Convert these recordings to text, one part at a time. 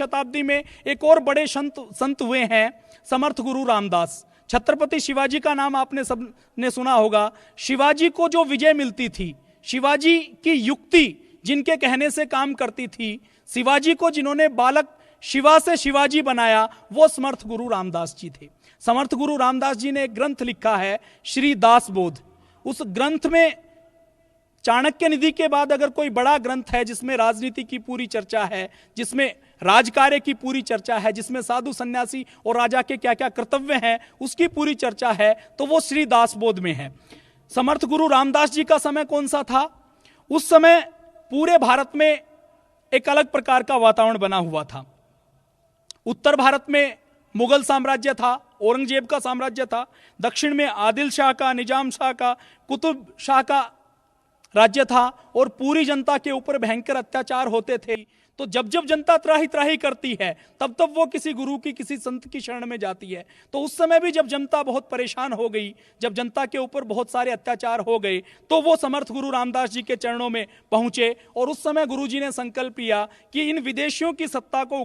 शताब्दी में एक और बड़े संत हुए हैं, समर्थ गुरु रामदास। छत्रपति शिवाजी का नाम आपने सबने सुना होगा। शिवाजी को जो विजय मिलती थी, शिवाजी की युक्ति जिनके कहने से काम करती थी, शिवाजी को जिन्होंने बालक शिवा से शिवाजी बनाया, वो समर्थ गुरु रामदास जी थे। समर्थ गुरु रामदास जी ने एक ग्रंथ लिखा है, श्री दास बोध। उस ग्रंथ में चाणक्य निधि के बाद अगर कोई बड़ा ग्रंथ है जिसमें राजनीति की पूरी चर्चा है, जिसमें राजकार्य की पूरी चर्चा है, जिसमें साधु सन्यासी और राजा के क्या क्या कर्तव्य हैं उसकी पूरी चर्चा है, तो वो श्री दास बोध में है। समर्थ गुरु रामदास जी का समय कौन सा था? उस समय पूरे भारत में एक अलग प्रकार का वातावरण बना हुआ था। उत्तर भारत में मुगल साम्राज्य था, औरंगजेब का साम्राज्य था। दक्षिण में आदिल शाह का, निजाम शाह का, कुतुब शाह का राज्य था और पूरी जनता के ऊपर भयंकर अत्याचार होते थे। तो जब जब जनता त्राही त्राही करती है तब तब वो किसी गुरु की, किसी संत की शरण में जाती है। तो उस समय भी जब जनता बहुत परेशान हो गई, जब जनता के ऊपर बहुत सारे अत्याचार हो गए, तो वो समर्थ गुरु रामदास जी के चरणों में पहुंचे और उस समय गुरु जी ने संकल्प लिया कि इन विदेशियों की सत्ता को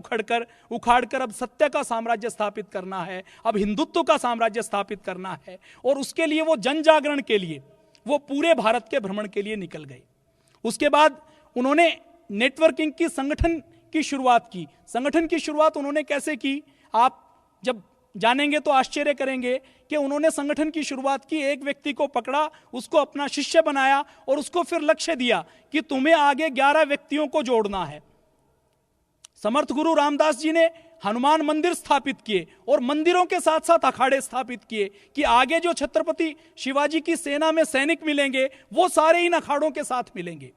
उखाड़कर अब सत्य का साम्राज्य स्थापित करना है, अब हिंदुत्व का साम्राज्य स्थापित करना है। और उसके लिए वो जन जागरण के लिए वो पूरे भारत के भ्रमण के लिए निकल गए। उसके बाद उन्होंने नेटवर्किंग की, संगठन की शुरुआत की। संगठन की शुरुआत उन्होंने कैसे की, आप जब जानेंगे तो आश्चर्य करेंगे कि उन्होंने संगठन की शुरुआत की, एक व्यक्ति को पकड़ा, उसको अपना शिष्य बनाया और उसको फिर लक्ष्य दिया कि तुम्हें आगे 11 व्यक्तियों को जोड़ना है। समर्थ गुरु रामदास जी ने हनुमान मंदिर स्थापित किए और मंदिरों के साथ साथ अखाड़े स्थापित किए कि आगे जो छत्रपति शिवाजी की सेना में सैनिक मिलेंगे वो सारे इन अखाड़ों के साथ मिलेंगे।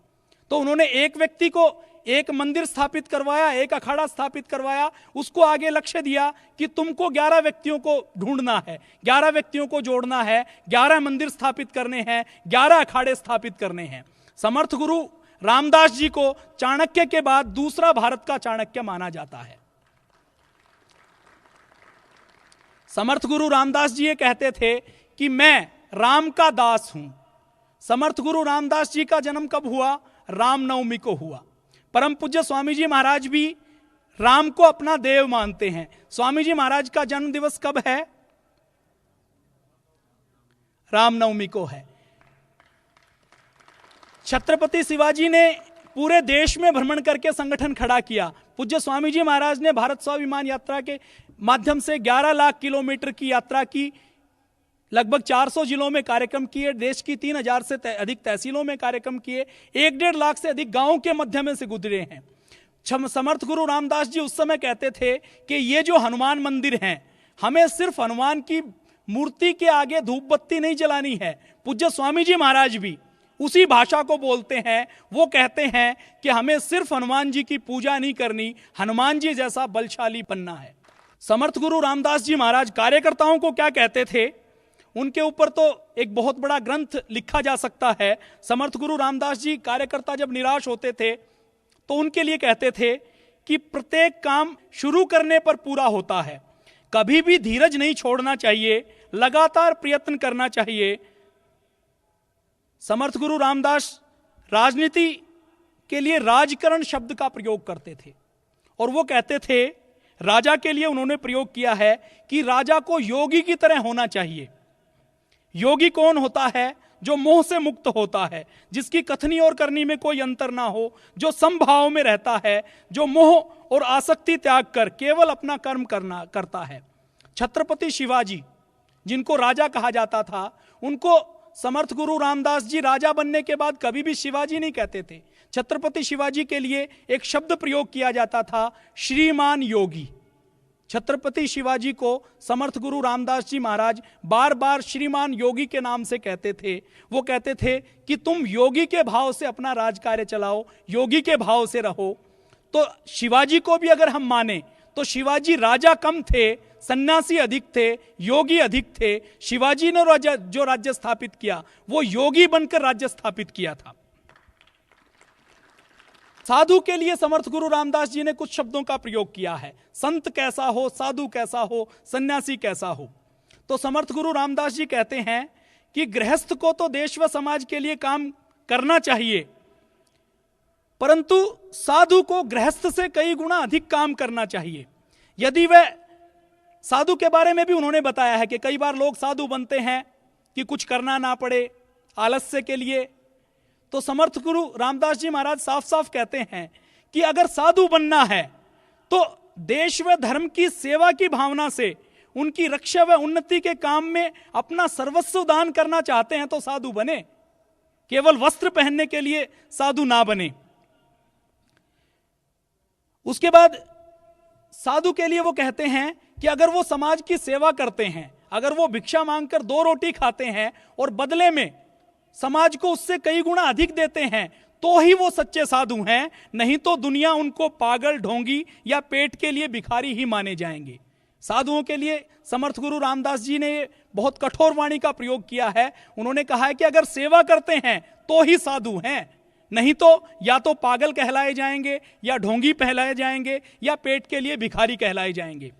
तो उन्होंने एक व्यक्ति को एक मंदिर स्थापित करवाया, एक अखाड़ा स्थापित करवाया, उसको आगे लक्ष्य दिया कि तुमको 11 व्यक्तियों को ढूंढना है, 11 व्यक्तियों को जोड़ना है, 11 मंदिर स्थापित करने हैं, 11 अखाड़े स्थापित करने हैं। समर्थ गुरु रामदास जी को चाणक्य के बाद दूसरा भारत का चाणक्य माना जाता है। समर्थ गुरु रामदास जी ये कहते थे कि मैं राम का दास हूं। समर्थ गुरु रामदास जी का जन्म कब हुआ? रामनवमी को हुआ। परम पूज्य स्वामी जी महाराज भी राम को अपना देव मानते हैं। स्वामी जी महाराज का जन्म दिवस कब है? रामनवमी को है। छत्रपति शिवाजी ने पूरे देश में भ्रमण करके संगठन खड़ा किया। पूज्य स्वामी जी महाराज ने भारत स्वाभिमान यात्रा के माध्यम से 11 लाख किलोमीटर की यात्रा की, लगभग 400 जिलों में कार्यक्रम किए, देश की 3000 से अधिक तहसीलों में कार्यक्रम किए, 1.5 लाख से अधिक गांवों के मध्य से गुजरे हैं। समर्थ गुरु रामदास जी उस समय कहते थे कि ये जो हनुमान मंदिर हैं, हमें सिर्फ हनुमान की मूर्ति के आगे धूप बत्ती नहीं जलानी है। पूज्य स्वामी जी महाराज भी उसी भाषा को बोलते हैं। वो कहते हैं कि हमें सिर्फ हनुमान जी की पूजा नहीं करनी, हनुमान जी जैसा बलशाली बनना है। समर्थ गुरु रामदास जी महाराज कार्यकर्ताओं को क्या कहते थे, उनके ऊपर तो एक बहुत बड़ा ग्रंथ लिखा जा सकता है। समर्थ गुरु रामदास जी कार्यकर्ता जब निराश होते थे तो उनके लिए कहते थे कि प्रत्येक काम शुरू करने पर पूरा होता है, कभी भी धीरज नहीं छोड़ना चाहिए, लगातार प्रयत्न करना चाहिए। समर्थ गुरु रामदास राजनीति के लिए राजकरण शब्द का प्रयोग करते थे और वो कहते थे, राजा के लिए उन्होंने प्रयोग किया है कि राजा को योगी की तरह होना चाहिए। योगी कौन होता है? जो मोह से मुक्त होता है, जिसकी कथनी और करनी में कोई अंतर ना हो, जो समभाव में रहता है, जो मोह और आसक्ति त्याग कर केवल अपना कर्म करता है। छत्रपति शिवाजी जिनको राजा कहा जाता था, उनको समर्थ गुरु रामदास जी राजा बनने के बाद कभी भी शिवाजी नहीं कहते थे। छत्रपति शिवाजी के लिए एक शब्द प्रयोग किया जाता था, श्रीमान योगी। छत्रपति शिवाजी को समर्थ गुरु रामदास जी महाराज बार बार श्रीमान योगी के नाम से कहते थे। वो कहते थे कि तुम योगी के भाव से अपना राजकार्य चलाओ, योगी के भाव से रहो। तो शिवाजी को भी अगर हम माने तो शिवाजी राजा कम थे, सन्यासी अधिक थे, योगी अधिक थे। शिवाजी ने जो राज्य स्थापित किया वो योगी बनकर राज्य स्थापित किया था। साधु के लिए समर्थ गुरु रामदास जी ने कुछ शब्दों का प्रयोग किया है, संत कैसा हो, साधु कैसा हो, सन्यासी कैसा हो। तो समर्थ गुरु रामदास जी कहते हैं कि गृहस्थ को तो देश व समाज के लिए काम करना चाहिए, परंतु साधु को गृहस्थ से कई गुना अधिक काम करना चाहिए। यदि वह साधु के बारे में भी उन्होंने बताया है कि कई बार लोग साधु बनते हैं कि कुछ करना ना पड़े, आलस्य के लिए। तो समर्थ गुरु रामदास जी महाराज साफ साफ कहते हैं कि अगर साधु बनना है तो देश व धर्म की सेवा की भावना से उनकी रक्षा व उन्नति के काम में अपना सर्वस्व दान करना चाहते हैं तो साधु बने, केवल वस्त्र पहनने के लिए साधु ना बने। उसके बाद साधु के लिए वो कहते हैं कि अगर वो समाज की सेवा करते हैं, अगर वो भिक्षा मांगकर 2 रोटी खाते हैं और बदले में समाज को उससे कई गुना अधिक देते हैं तो ही वो सच्चे साधु हैं, नहीं तो दुनिया उनको पागल, ढोंगी या पेट के लिए भिखारी ही माने जाएंगे। साधुओं के लिए समर्थ गुरु रामदास जी ने बहुत कठोर वाणी का प्रयोग किया है। उन्होंने कहा है कि अगर सेवा करते हैं तो ही साधु हैं, नहीं तो या तो पागल कहलाए जाएंगे या ढोंगी कहलाए जाएंगे या पेट के लिए भिखारी कहलाए जाएंगे।